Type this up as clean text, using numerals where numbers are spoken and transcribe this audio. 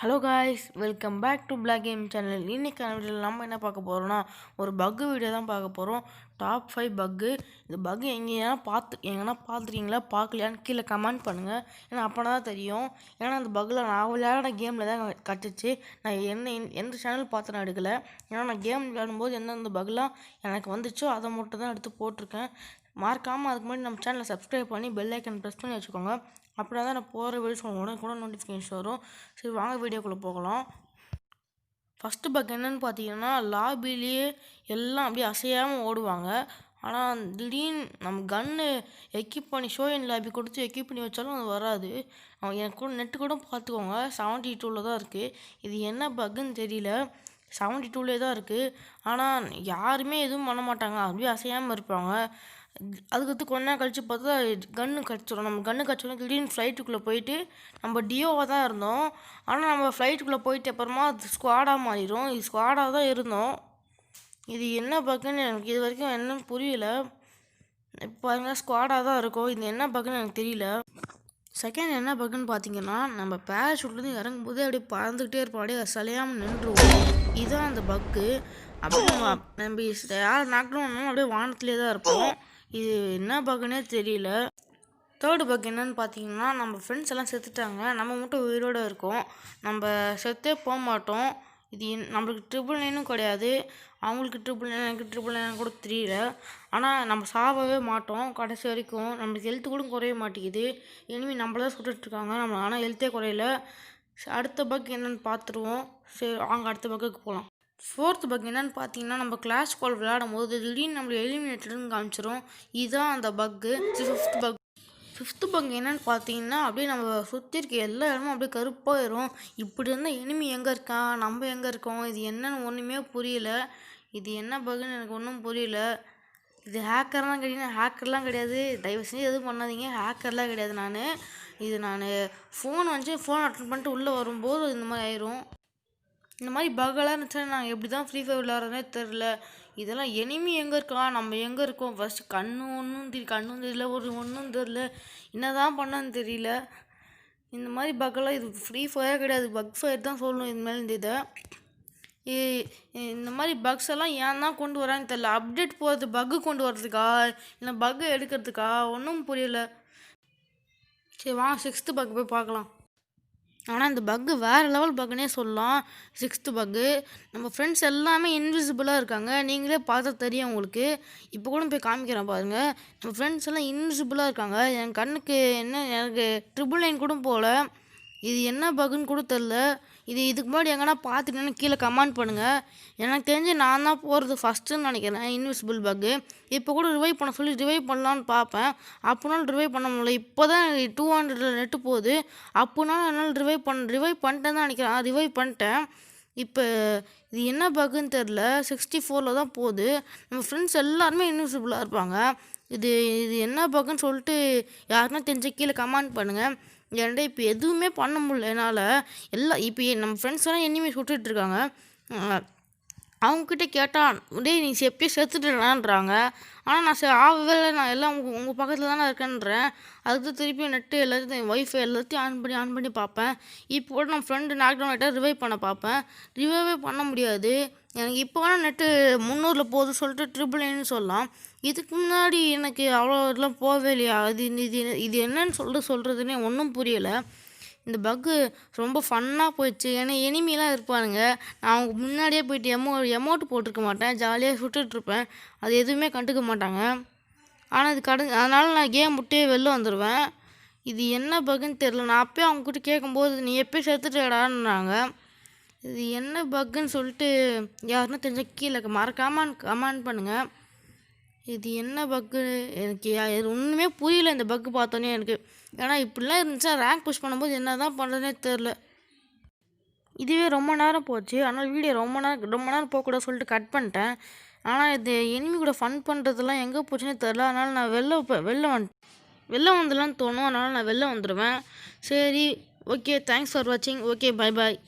Hello guys, welcome back to black game channel. இன்றைக்கான வீடியோவில் நம்ம என்ன பார்க்க போகிறோம்னா, ஒரு பக்கு வீடியோ தான் பார்க்க போகிறோம். டாப் 5 பக்கு. இந்த பக்கு எங்கேயா பார்த்துருக்கீங்களா, பார்க்கலையான்னு கீழே கமெண்ட் பண்ணுங்கள். ஏன்னா அப்போனா தான் தெரியும். ஏன்னா அந்த பக்கில் நான் விளையாட கேமில் தான் கட்டுச்சு. நான் எந்த சேனல் பார்த்து நான் எடுக்கலை. ஏன்னா நான் கேம் விளையாடும்போது எந்தெந்த பக்லாம் எனக்கு வந்துச்சோ அதை மட்டும் தான் எடுத்து போட்டிருக்கேன். மறக்காமல் அதுக்கு முன்னாடி நம்ம சேனலை சப்ஸ்கிரைப் பண்ணி பெல் ஐக்கன் ப்ரெஸ் பண்ணி வச்சுக்கோங்க. அப்படின்னா தான் நான் போகிற வீடியோஸ் கூட நோட்டிஃபிகேஷன் வரும். சரி, வாங்க வீடியோக்குள்ளே போகலாம். ஃபஸ்ட்டு பக் என்னென்னு பார்த்தீங்கன்னா, லாபிலேயே எல்லாம் அப்படியே அசையாமல் ஓடுவாங்க. ஆனால் திடீர்னு நம்ம கன்று எக்யூப் பண்ணி ஷோயின் லாபி கொடுத்து எக்யூப் பண்ணி வச்சாலும் அது வராது. எனக்கு கூட நெட்டு கூட பார்த்துக்கோங்க, 72 தான் இருக்குது. இது என்ன பக்குன்னு தெரியல, 72 தான் இருக்குது. ஆனால் யாருமே எதுவும் பண்ண மாட்டாங்க, அப்படியே அசையாமல் இருப்பாங்க. அதுக்கடுத்து கொஞ்ச நேரம் கழித்து பார்த்தா கன்று கிடச்சிடும். நம்ம கன்று கிடச்சோன்னா திடீர்னு ஃப்ளைட்டுக்குள்ளே போயிட்டு நம்ம டியோவாக தான் இருந்தோம். ஆனால் நம்ம ஃப்ளைட்டுக்குள்ளே போயிட்டு அப்புறமா அது ஸ்குவாடாக மாறிடும். இது ஸ்குவாடாக தான் இருந்தோம். இது என்ன பக்குன்னு எனக்கு இது வரைக்கும் என்னன்னு புரியல. இப்போ பாருங்க, ஸ்குவாடாக தான் இருக்கும். இது என்ன பக்குன்னு எனக்கு தெரியல. செகண்ட் என்ன பக்குன்னு பார்த்தீங்கன்னா, நம்ம பேராஷூட்லேருந்து இறங்கும்போதே அப்படியே பறந்துக்கிட்டே இருப்போம், அப்படியே சலையாமல் நின்றுவோம். இதுதான் அந்த பக்கு. அப்படியே நம்ம யார் நாக்கணும் அப்படியே வானத்துலேயே தான் இருப்போம். இது என்ன பக்குன்னே தெரியல. தேர்டு பக் என்னன்னு பார்த்தீங்கன்னா, நம்ம ஃப்ரெண்ட்ஸ் எல்லாம் செத்துட்டாங்க, நம்ம மட்டும் உயிரோடு இருக்கோம். நம்ம செத்தே போக மாட்டோம். இது நம்மளுக்கு 999 கிடையாது, அவங்களுக்கு 999, எனக்கு 999 கூட தெரியல. ஆனால் நம்ம சாவவே மாட்டோம் கடைசி வரைக்கும். நம்மளுக்கு ஹெல்த்து கூட குறைய மாட்டேங்குது. இனிமே நம்மள தான் சுட்டுட்ருக்காங்க, நம்ம ஆனால் ஹெல்த்தே குறையல. அடுத்த பக் என்னென்னு பார்த்துருவோம். சரி, வாங்க அடுத்த பக்குக்கு போகலாம். ஃபோர்த்து பக் என்னென்னு பார்த்தீங்கன்னா, நம்ம கிளாஷ் கால் விளையாடும் போது திடீர்னு நம்மளுக்கு எலிமினேட்டட்னு காமிச்சிரும். இதுதான் அந்த பக்கு. ஃபிஃப்த்து பக் என்னென்னு பார்த்தீங்கன்னா, அப்படியே நம்ம சுற்றி இருக்க எல்லா இடமும் அப்படியே கருப்பாயிரும். இப்படி இருந்தால் எனிமி எங்கே இருக்கான், நம்ம எங்கே இருக்கோம், இது என்னன்னு ஒன்றுமே புரியல. இது என்ன பக்குன்னு எனக்கு ஒன்றும் புரியல. இது ஹேக்கர்லாம் கேட்டிங்கன்னா ஹேக்கர்லாம் கிடையாது, தயவு செஞ்சு எதுவும் பண்ணாதீங்க. ஹேக்கர்லாம் கிடையாது. நான் ஃபோன் அட்டன் பண்ணிட்டு உள்ளே வரும்போது இந்த மாதிரி ஆயிரும். இந்த மாதிரி பக்கெல்லாம் இருந்துச்சுன்னா நாங்கள் எப்படி தான் ஃப்ரீ ஃபயர் விளையாடுறதுனே தெரில. இதெல்லாம் எனிமி எங்கே இருக்கா, நம்ம எங்கே இருக்கோம், ஃபஸ்ட்டு கண்ணும் தெரியல, ஒன்றும் தெரில, என்ன தான் பண்ணன்னு தெரியல. இந்த மாதிரி பக்கெல்லாம் இது ஃப்ரீ ஃபயர் கிடையாது, பக் ஃபயர் தான் சொல்லணும் இனிமேல். இந்த மாதிரி பக்ஸ் எல்லாம் ஏன் தான் கொண்டு வரான்னு தெரில. அப்டேட் போகிறது பக்கு கொண்டு வர்றதுக்கா இல்லை பக்கு எடுக்கிறதுக்கா ஒன்றும் புரியல. சரி, வாங்க 6th பக் போய் பார்க்கலாம். ஆனால் இந்த பக்கு வேறு லெவல் பக்குன்னே சொல்லலாம். 6th பக்கு, நம்ம ஃப்ரெண்ட்ஸ் எல்லாமே இன்விசிபிளாக இருக்காங்க. நீங்களே பார்த்தா தெரியும் உங்களுக்கு. இப்போ கூட போய் காமிக்கிறேன் பாருங்கள். நம்ம ஃப்ரெண்ட்ஸ் எல்லாம் இன்விசிபிளாக இருக்காங்க. என் கண்ணுக்கு எனக்கு 999 கூட போகல. இது என்ன பக்குன்னு கூட தெரில. இதுக்கு முன்னாடி எங்கன்னா பார்த்துட்டேன்னு கீழே கமெண்ட் பண்ணுங்கள். எனக்கு தெரிஞ்சு நான் தான் போகிறது ஃபஸ்ட்டுன்னு நினைக்கிறேன் இன்விசிபிள் பக்கு. இப்போ கூட ரிவைவ் பண்ண சொல்லி ரிவைவ் பண்ணலான்னு பார்ப்பேன், அப்படினாலும் ரிவைவ் பண்ண முடியல. இப்போ தான் 200 நெட்டு போகுது, அப்படினாலும் என்னால் ரிவைவ் பண்ணிட்டேன் தான் நினைக்கிறேன். ரிவைவ் பண்ணிட்டேன். இப்போ இது என்ன பக்குன்னு தெரில. 64 தான் போகுது. நம்ம ஃப்ரெண்ட்ஸ் எல்லாருமே இன்விசிபிளாக இருப்பாங்க. இது என்ன பக்குன்னு சொல்லிட்டு யாருன்னா தெரிஞ்ச கீழே கமெண்ட் பண்ணுங்கள். ஏன்டா இப்போ எதுவுமே பண்ண முடியல என்னால். இப்போ நம்ம ஃப்ரெண்ட்ஸ் எல்லாம் எனிமே சுட்டுட்ருக்காங்க. அவங்கக்கிட்ட கேட்டால் டேய் நீ எப்பயும் செத்துட்டுறான்றாங்க. ஆனால் நான் ஆகவே இல்லை, நான் எல்லாம் உங்கள் பக்கத்தில் தானே இருக்கேன்றேன். அதுக்கு திருப்பி நெட்டு எல்லாத்தையும் வைஃபை எல்லாத்தையும் ஆன் பண்ணி பார்ப்பேன். இப்போ கூட நம்ம ஃப்ரெண்டு நாக்டவுன் ஆகிட்டா ரிவைவ் பண்ண பார்ப்பேன், ரிவைவே பண்ண முடியாது. எனக்கு இப்போ வேணால் நெட்டு 300 போகுது சொல்லிட்டு 999 சொல்லலாம். இதுக்கு முன்னாடி எனக்கு அவ்வளோ இதெல்லாம் போகவே இல்லையா. இது என்னன்னு சொல்கிறதுனே ஒன்றும் புரியலை. இந்த பக்கு ரொம்ப ஃபன்னாக போயிடுச்சு. ஏன்னா எனிமிலாம் இருப்பானுங்க, நான் அவங்க முன்னாடியே போயிட்டு எமௌண்ட் போட்டிருக்க மாட்டேன், ஜாலியாக சுட்டுட்ருப்பேன், அது எதுவுமே கண்டுக்க மாட்டாங்க. ஆனால் அதனால் நான் கேம் விட்டே வெளில வந்துடுவேன். இது என்ன பக்குன்னு தெரில. நான் அப்போயே அவங்கக்கிட்ட கேட்கும்போது நீ எப்போயும் செத்துட்டேடான்றாங்க. இது என்ன பக்குன்னு சொல்லிட்டு யாருன்னா தெரிஞ்சால் கீழே மறக்காமல் கமெண்ட் பண்ணுங்கள். இது என்ன பக்கு எனக்கு ஒன்றுமே புரியல இந்த பக்கு பார்த்தோன்னே எனக்கு. ஏன்னா இப்படிலாம் இருந்துச்சா ரேங்க் புஷ் பண்ணும்போது என்ன தான் பண்ணுறதுனே தெரில. இதுவே ரொம்ப நேரம் போச்சு, ஆனால் வீடியோ ரொம்ப நேரம் போகக்கூடாது சொல்லிட்டு கட் பண்ணிட்டேன். ஆனால் இது எனிமி கூட ஃபன் பண்ணுறதுலாம் எங்கே போச்சுன்னே தெரில. அதனால் நான் வெளில வந்துடலான்னு தோணும், அதனால் நான் வெளில வந்துடுவேன். சரி, ஓகே, தேங்க்ஸ் ஃபார் வாட்சிங். Okay, bye bye.